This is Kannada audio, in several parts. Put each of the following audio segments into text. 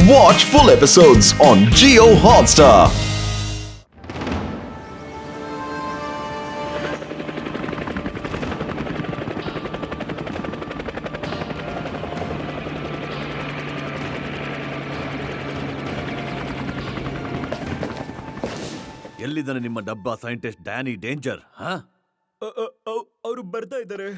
Watch full episodes on Jio Hotstar. ಎಲ್ಲಿದ್ದಾನೆ ನಿಮ್ಮ ಡಬ್ಬಾ ಸೈಂಟಿಸ್ಟ್ ಡ್ಯಾನಿ ಡೇಂಜರ್? ಅವರು ಬರ್ತಾ ಇದ್ದಾರೆ.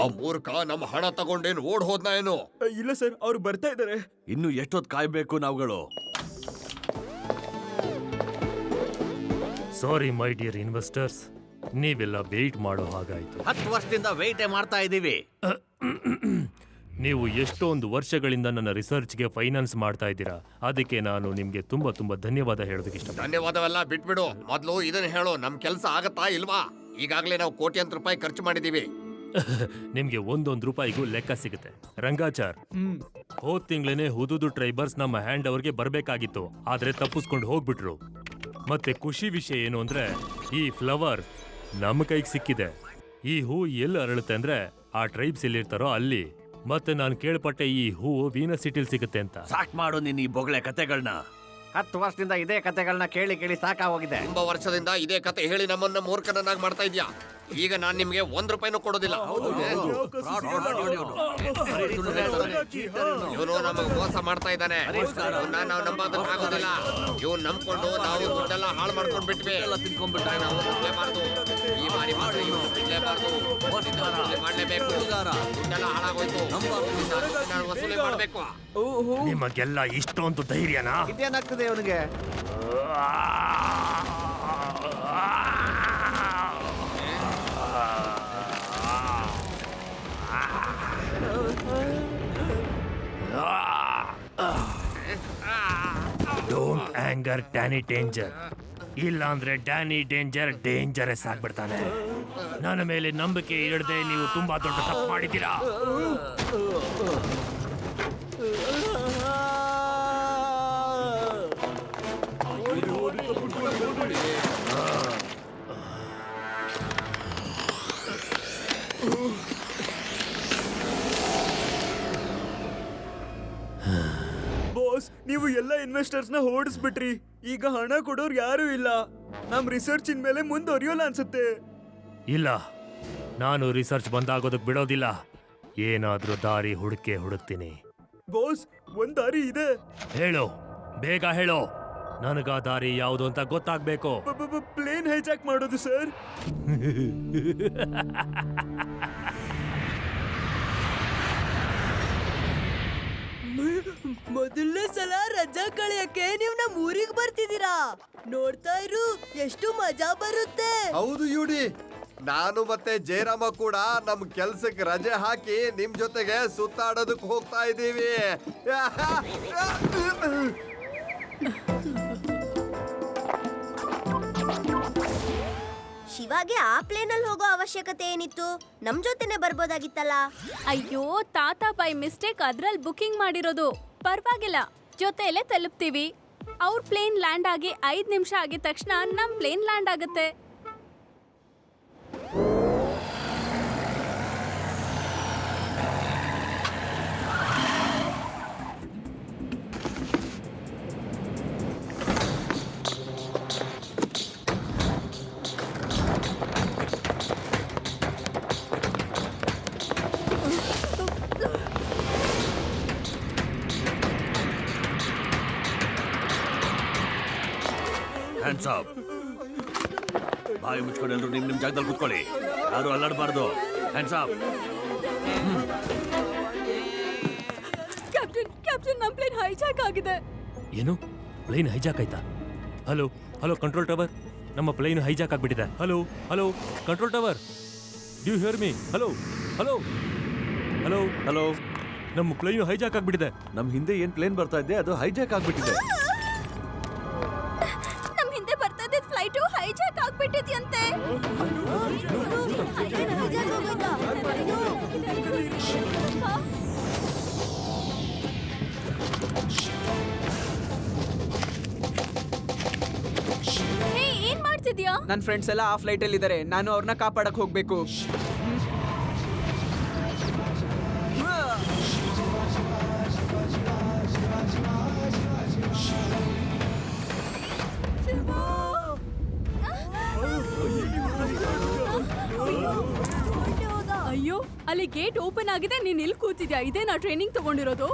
ಆ ಮೂರ್ಖ ನಮ್ಮ ಹಣ ತಗೊಂಡೇನು ಓಡ್ ಹೋದ್ನ ಏನು? ಇಲ್ಲ ಸರ್, ಅವ್ರು ಬರ್ತಾ ಇದ್ದಾರೆ. ಇನ್ನು ಎಷ್ಟೊತ್ತು ಕಾಯ್ಬೇಕು ನಾವುಗಳು? ಸಾರಿ ಮೈ ಡಿಯರ್ ಇನ್ವೆಸ್ಟರ್ಸ್, ನೀವೆಲ್ಲ ವೇಟ್ ಮಾಡೋ ಹಾಗಾಯ್ತು. 10 ವರ್ಷದಿಂದ ವೇಟೇ ಮಾಡ್ತಾ ಇದ್ದೀವಿ. ನೀವು ಎಷ್ಟೊಂದು ವರ್ಷಗಳಿಂದ ನನ್ನ ರಿಸರ್ಚ್ಗೆ ಫೈನಾನ್ಸ್ ಮಾಡ್ತಾ ಇದ್ದೀರಾ. ಅದಕ್ಕೆ ನಾನು ನಿಮ್ಗೆ ತುಂಬಾ ತುಂಬಾ ಧನ್ಯವಾದ ಹೇಳೋದಕ್ಕೆ ಇಷ್ಟ. ಧನ್ಯವಾದವೆಲ್ಲ ಬಿಟ್ಬಿಡು. ಮೊದ್ಲು ಇದನ್ನ ಹೇಳು, ನಮ್ ಕೆಲ್ಸ ಆಗತ್ತಾ ಇಲ್ವಾ? ಈಗಾಗ್ಲೇ ನಾವು ಕೋಟ್ಯಾಂತರ ರೂಪಾಯಿ ಖರ್ಚು ಮಾಡಿದೀವಿ. ನಿಮ್ಗೆ ಒಂದೊಂದು ರೂಪಾಯಿಗೂ ಲೆಕ್ಕ ಸಿಗುತ್ತೆ. ರಂಗಾಚಾರ್, ಹೋದ್ ತಿಂಗಳೇನೆ ಹುದುದು ಟ್ರೈಬರ್ಸ್ ನಮ್ಮ ಹ್ಯಾಂಡ್ ಅವರ್ಗೆ ಬರ್ಬೇಕಾಗಿತ್ತು, ಆದ್ರೆ ತಪ್ಪಿಸ್ಕೊಂಡು ಹೋಗ್ಬಿಟ್ರು. ಮತ್ತೆ ಖುಷಿ ವಿಷಯ ಏನು ಅಂದ್ರೆ ಈ ಫ್ಲವರ್ ನಮ್ಮ ಕೈಗೆ ಸಿಕ್ಕಿದೆ. ಈ ಹೂ ಎಲ್ಲಿ ಅರಳುತ್ತೆ ಅಂದ್ರೆ ಆ ಟ್ರೈಬ್ಸ್ ಎಲ್ಲಿರ್ತಾರೋ ಅಲ್ಲಿ. ಮತ್ತೆ ನಾನು ಕೇಳ್ಪಟ್ಟೆ ಈ ಹೂ ವೀನಸ್ ಸಿಟಿಲ್ ಸಿಗುತ್ತೆ ಅಂತ. ಸಾಕ್ ಮಾಡು ನೀನ್ ಈ ಬೊಗಳೆ ಕತೆಗಳನ್ನ. 10 ವರ್ಷದಿಂದ ಇದೇ ಕತೆಗಳನ್ನ ಕೇಳಿ ಕೇಳಿ ಸಾಕಾಗೋಗಿದೆ. ತುಂಬಾ ವರ್ಷದಿಂದ ಇದೇ ಕತೆ ಹೇಳಿ ನಮ್ಮನ್ನ ಮೂರ್ಖನನ್ನಾಗಿ ಮಾಡ್ತಾ ಇದ್ಯಾ. ಈಗ ನಾನ್ ನಿಮ್ಗೆ 1 ರೂಪಾಯಿನೂ ಕೊಡೋದಿಲ್ಲ. ಇವನು ನಮಗ್ ಮೋಸ ಮಾಡ್ತಾ ಇದ್ದಾನೆ. ನಾವು ನಂಬೋದಕ್ಕಾಗೋದಿಲ್ಲ. ಇವ್ನು ನಂಬ್ಕೊಂಡು ನಾವು ದುಡ್ಡೆಲ್ಲ ಹಾಳು ಮಾಡ್ಕೊಂಡ್ ಬಿಟ್ವಿ. ನಾವು ನಂಬಲೇಬಾರ್ದು. ಈ ಬಾರಿ ಮಾತ್ರ ಇವ್ನು ಬಿಡ್ಲೇಬಾರ್ದು. ಮಾಡ್ಲೇಬೇಕು. ದುಡ್ಡೆಲ್ಲ ಹಾಳಾಗೋಯ್ತು. ವಸೂಲಿ ಮಾಡ್ಬೇಕು. ನಿಮಗೆಲ್ಲ ಇಷ್ಟೊಂದು ಧೈರ್ಯನಾ? ಇದೇನಾಗ್ತದೆ ಅವನಿಗೆ? ಡೋಂಟ್ ಆಂಗರ್ ಡ್ಯಾನಿ ಡೇಂಜರ್, ಇಲ್ಲ ಅಂದ್ರೆ ಡ್ಯಾನಿ ಡೇಂಜರ್ ಡೇಂಜರಸ್ ಆಗ್ಬಿಡ್ತಾನೆ. ನನ್ನ ಮೇಲೆ ನಂಬಿಕೆ ಇಡದೆ ನೀವು ತುಂಬಾ ದೊಡ್ಡ ತಪ್ಪು ಮಾಡಿದ್ದೀರಾ. ಬಾಸ್, ನೀವು ಎಲ್ಲ ಇನ್ವೆಸ್ಟರ್ಸ್ ನ ಓಡಿಸ್ಬಿಟ್ರಿ. ಈಗ ಹಣ ಕೊಡೋರು ಯಾರು ಇಲ್ಲ. ನಮ್ ರಿಸರ್ಚ್ ಇನ್ ಮೇಲೆ ಮುಂದುವರಿಯೋಲ್ಲ ಅನ್ಸುತ್ತೆ. ಇಲ್ಲ, ನಾನು ರಿಸರ್ಚ್ ಬಂದಾಗೋದಕ್ಕೆ ಬಿಡೋದಿಲ್ಲ. ಏನಾದ್ರೂ ದಾರಿ ಹುಡುಕ್ತೀನಿ. ಬಾಸ್, ಒಂದ್ ದಾರಿ ಇದೆ. ಹೇಳು, ಬೇಗ ಹೇಳು. ನನಗ ದಾರಿ ಯಾವುದು ಅಂತ ಗೊತ್ತಾಗ್ಬೇಕು. ಪ್ಲೇನ್ ಹೈಜಾಕ್ ಮಾಡೋದು ಸರ್. ಮೊದಲನೇ ಸಲ ರಜಾ ಕಳೆಯಕ್ಕೆ ನೀವು ನಮ್ಮ ಊರಿಗೆ ಬರ್ತಿದ್ದೀರಾ. ನೋಡ್ತಾ ಇರು, ಎಷ್ಟು ಮಜಾ ಬರುತ್ತೆ. ಹೌದು ಯುಡಿ, ನಾನು ಮತ್ತೆ ಜಯರಾಮ ಕೂಡ ನಮ್ ಕೆಲ್ಸಕ್ಕೆ ರಜೆ ಹಾಕಿ ನಿಮ್ ಜೊತೆಗೆ ಸುತ್ತಾಡೋದಕ್ಕೆ ಹೋಗ್ತಾ ಇದ್ದೀವಿ. ಶಿವಾಗೆ ಆ ಪ್ಲೇನ್ ಅಲ್ಲಿ ಹೋಗೋ ಅವಶ್ಯಕತೆ ಏನಿತ್ತು? ನಮ್ ಜೊತೆನೆ ಬರ್ಬೋದಾಗಿತ್ತಲ್ಲ. ಅಯ್ಯೋ ತಾತ, ಬೈ ಮಿಸ್ಟೇಕ್ ಅದ್ರಲ್ಲಿ ಬುಕಿಂಗ್ ಮಾಡಿರೋದು. ಪರವಾಗಿಲ್ಲ, ಜೊತೆಯಲ್ಲೇ ತಲುಪ್ತೀವಿ. ಅವ್ರ ಪ್ಲೇನ್ ಲ್ಯಾಂಡ್ ಆಗಿ 5 ನಿಮಿಷ ಆಗಿದ ತಕ್ಷಣ ನಮ್ ಪ್ಲೇನ್ ಲ್ಯಾಂಡ್ ಆಗುತ್ತೆ. Hands up. ಬಾಯಿ ಮುಚ್ಕೊಂಡು ಎಲ್ರು ನಿಮ್ ಜಾಗದಲ್ಲಿ ಕೂತ್ಕೊಳ್ಳಿ. ಯಾರು ಅಲ್ಲಾಡಬಾರ್ದು. Hands up. ಕ್ಯಾಪ್ಟನ್, ನಮ್ ಪ್ಲೇನ್ ಹೈಜಾಕ್ ಆಗಿದೆ. ಏನು? ಪ್ಲೇನ್ ಹೈಜಾಕ್ ಆಯ್ತಾ? ಹಲೋ ಹಲೋ ಕಂಟ್ರೋಲ್ ಟವರ್, ನಮ್ಮ ಪ್ಲೇನ್ ಹೈಜಾಕ್ ಆಗ್ಬಿಟ್ಟಿದೆ. Hello hello control tower, do hear me? Hello hello hello hello, ನಮ್ಮ ಪ್ಲೇನ್ ಹೈಜಾಕ್ ಆಗ್ಬಿಟ್ಟಿದೆ. ನಮ್ ಹಿಂದೆ ಏನ್ ಪ್ಲೇನ್ ಬರ್ತಾ ಇದೆ ಅದು ಹೈಜಾಕ್ ಆಗ್ಬಿಟ್ಟಿದೆ. ನಮ್ ಹಿಂದೆ ಬರ್ತಾ ಇದ್ದ ಫ್ಲೈಟು ಹೈಜಾಕ್ ಆಗ್ಬಿಟ್ಟಿದ್ಯಂತೆ. ಏನ್ ಮಾಡ್ತಿದ್ಯಾ? ನನ್ನ ಫ್ರೆಂಡ್ಸ್ ಎಲ್ಲ ಆ ಫ್ಲೈಟ್ ಅಲ್ಲಿ ಇದ್ದಾರೆ. ನಾನು ಅವ್ರನ್ನ ಕಾಪಾಡಕ್ ಹೋಗ್ಬೇಕು. ಅಲ್ಲಿ ಗೇಟ್ ಓಪನ್ ಆಗಿದೆ, ನೀನ್ ಇಲ್ಲಿ ಕೂತಿದ್ಯಾ. ಇದೇ ನಾ ಟ್ರೈನಿಂಗ್ ತಗೊಂಡಿರೋದು.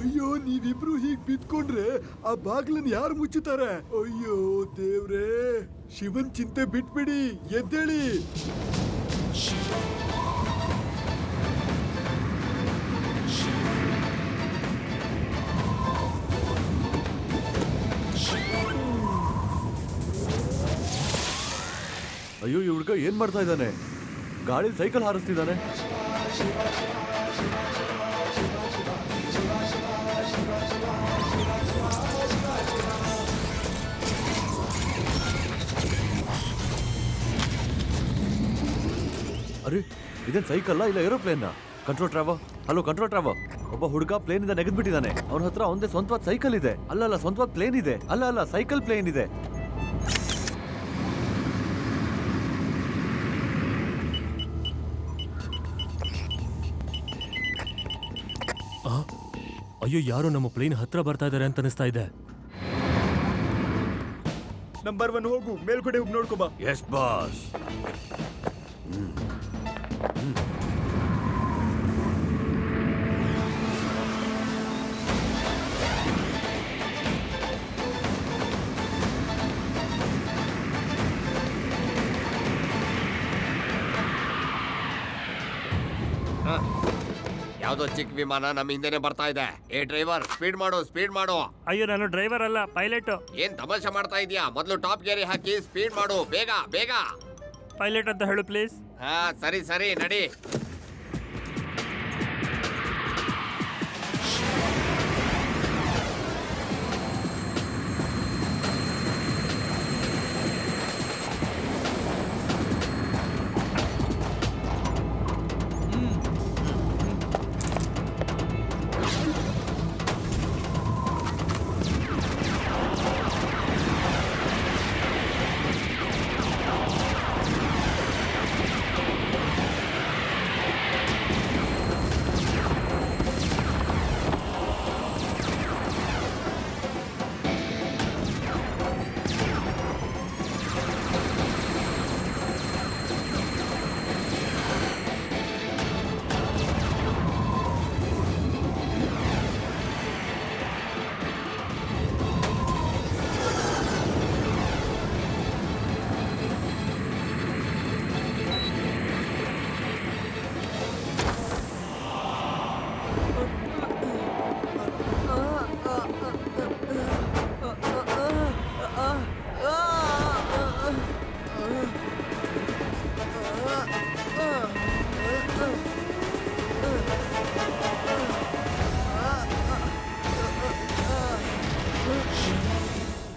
ಅಯ್ಯೋ, ನೀವಿಬ್ರು ಹೀಗ್ ಬಿದ್ಕೊಂಡ್ರೆ ಆ ಬಾಗ್ಲನ್ನ ಯಾರು ಮುಚ್ಚುತ್ತಾರೆ? ಅಯ್ಯೋ ದೇವ್ರೇ, ಶಿವನ್ ಚಿಂತೆ ಬಿಟ್ಬಿಡಿ, ಎದ್ದೇಳಿ. ಅಯ್ಯೋ, ಈ ಹುಡುಗ ಏನ್ ಮಾಡ್ತಾ ಇದ್ದಾನೆ? ಗಾಳಿ ಸೈಕಲ್ ಹಾರಿಸ್ತಿದ್ದಾನೆ. ಅರೆ, ಇದೇನ್ ಸೈಕಲ್ ಇಲ್ಲ aeroplane? Control tower, hello control tower. ಒಬ್ಬ ಹುಡುಗ ಪ್ಲೇನ್ ಇಂದ ನೆಗೆದ್ಬಿಟ್ಟಿದ್ದಾನೆ. ಅವನ ಹತ್ರ ಒಂದೇ ಸ್ವಂತವಾದ ಸೈಕಲ್ ಇದೆ. ಅಲ್ಲ ಸ್ವಂತವಾದ ಪ್ಲೇನ್ ಇದೆ. ಅಲ್ಲ ಸೈಕಲ್ ಪ್ಲೇನ್ ಇದೆ. ಅಯ್ಯೋ, ಯಾರೋ ನಮ್ಮ ಪ್ಲೇನ್ ಹತ್ರ ಬರ್ತಾ ಇದಾರೆ ಅಂತ ಅನಿಸ್ತಾ ಇದೆ. ನಂಬರ್ 1 ಹೋಗು, ಮೇಲ್ಗಡೆ ಹೋಗಿ ನೋಡ್ಕೊಬಾ. Yes boss. ಯಾವ್ದೋ ಚಿಕ್ಕ ವಿಮಾನ ನಮ್ಮ ಹಿಂದೆನೆ ಬರ್ತಾ ಇದೆ. ಏ ಡ್ರೈವರ್, ಸ್ಪೀಡ್ ಮಾಡು. ಅಯ್ಯೋ, ನಾನು ಡ್ರೈವರ್ ಅಲ್ಲ, ಪೈಲಟ್. ಏನ್ ತಮಾಷೆ ಮಾಡ್ತಾ ಇದೀಯಾ? ಮೊದ್ಲು ಟಾಪ್ ಗೇರಿ ಹಾಕಿ ಸ್ಪೀಡ್ ಮಾಡು, ಬೇಗ. ಪೈಲಟ್ ಅಂತ ಹೇಳು ಪ್ಲೀಸ್. ಹಾ, ಸರಿ ನಡಿ.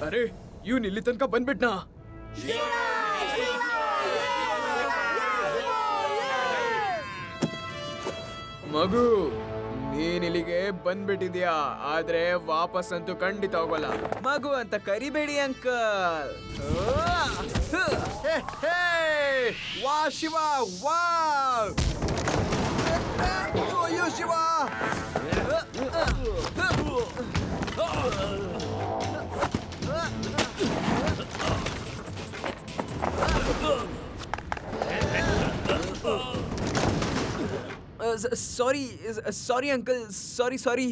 ಅರೆ, ಇವ್ನು ಇಲ್ಲಿ ತನಕ ಬಂದ್ಬಿಟ್ನಾ? ಮಗು, ನೀನ್ ಇಲ್ಲಿಗೆ ಬಂದ್ಬಿಟ್ಟಿದ್ಯಾ, ಆದ್ರೆ ವಾಪಸ್ ಅಂತೂ ಖಂಡಿತ ಹೋಗಲ್ಲ. ಮಗು ಅಂತ ಕರಿಬೇಡಿ ಅಂಕಲ್. ವಾ ಶಿವ, ವಾ! ಅಯ್ಯೋ ಶಿವ! ಸಾರಿ ಅಂಕಲ್, ಸಾರಿ.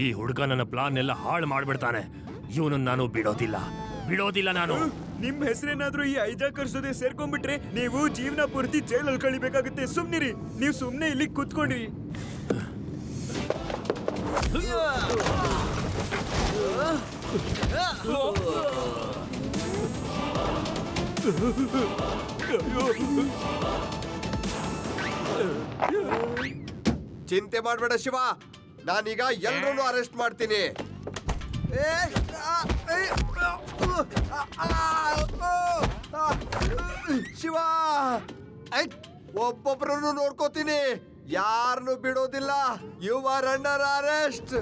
ಈ ಹುಡುಗ ನನ್ನ ಪ್ಲಾನ್ ಎಲ್ಲ ಹಾಳು ಮಾಡ್ಬಿಡ್ತಾನೆ. ಇವನನ್ನು ನಾನು ಬಿಡೋದಿಲ್ಲ ನಾನು. ನಿಮ್ ಹೆಸರೇನಾದ್ರೂ ಈ ಐಜಾಕರ್ಸ್ ಜೊತೆ ಸೇರ್ಕೊಂಡ್ಬಿಟ್ರೆ ನೀವು ಜೀವನ ಪೂರ್ತಿ ಜೈಲಲ್ಲಿ ಕಳಿಬೇಕಾಗುತ್ತೆ. ಸುಮ್ನಿರಿ, ನೀವು ಸುಮ್ನೆ ಇಲ್ಲಿ ಕೂತ್ಕೊಂಡ್ರಿ. ಚಿಂತೆ ಮಾಡ್ಬೇಡ ಶಿವ, ನಾನೀಗ ಎಲ್ರನ್ನೂ ಅರೆಸ್ಟ್ ಮಾಡ್ತೀನಿ. ಶಿವ, ಒಬ್ಬೊಬ್ಬರನ್ನು ನೋಡ್ಕೋತೀನಿ, ಯಾರನ್ನು ಬಿಡೋದಿಲ್ಲ. You are under arrest.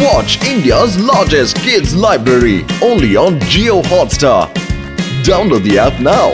Watch India's largest kids library only on Jio Hotstar. Download the app now.